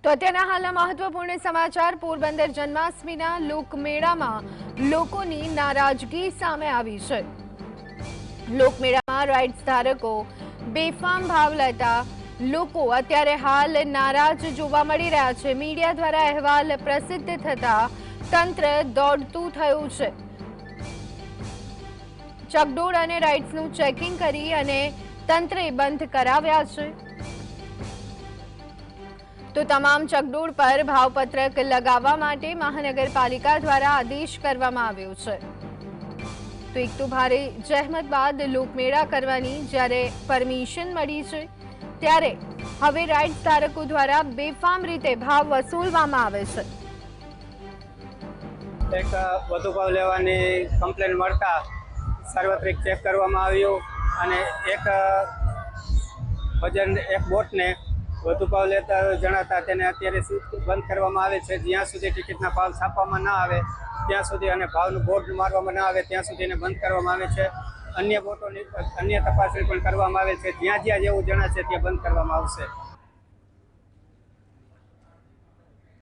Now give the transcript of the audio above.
તો અત્યારના હાલના મહત્વપૂર્ણ સમાચાર પોરબંદર જન્માષ્ટમીના લોકમેળામાં લોકોની નારાજગી સામે આવી છે। લોકમેળામાં રાઇડ્સ ધારકો બેફામ ભાવ લેતા લોકો અત્યારે હાલ નારાજ જોવા મળી રહ્યા છે। મીડિયા દ્વારા અહેવાલ પ્રસિદ્ધ થતા તંત્ર દોડતું થયું છે। ચકડોળ અને રાઇડ્સનું ચેકિંગ કરી અને તંત્રે બંધ કરાવ્યા છે। तो तमाम चकडोळ पर भावपत्रक लगाववा माटे महानगरपालिका द्वारा आदेश करवामां आव्यो छे। तो एक तो भारे जहमत बाद लोकमेळा करवानी ज्यारे परमिशन मळी छे त्यारे हवे राइड्स धारको द्वारा बेफाम रीते भाव वसूलवामां आवे छे। एक વધુ ભાવ લેવાની કમ્પ્લેન મળતા સાર્વત્રિક ચેક કરવામાં આવ્યો અને એક વજન એક બોટને વધુ ભાવ લેતા જણાતા તેને અત્યારે બંધ કરવામાં આવે છે। જ્યાં સુધી ટિકિટના ભાવ છાપવામાં ના આવે ત્યાં સુધી અને ભાવનું બોર્ડ મારવામાં ના આવે ત્યાં સુધી એને બંધ કરવામાં આવે છે। અન્ય બોટોની અન્ય તપાસણી પણ કરવામાં આવે છે। જ્યાં જ્યાં જેવું જણાશે ત્યાં બંધ કરવામાં આવશે।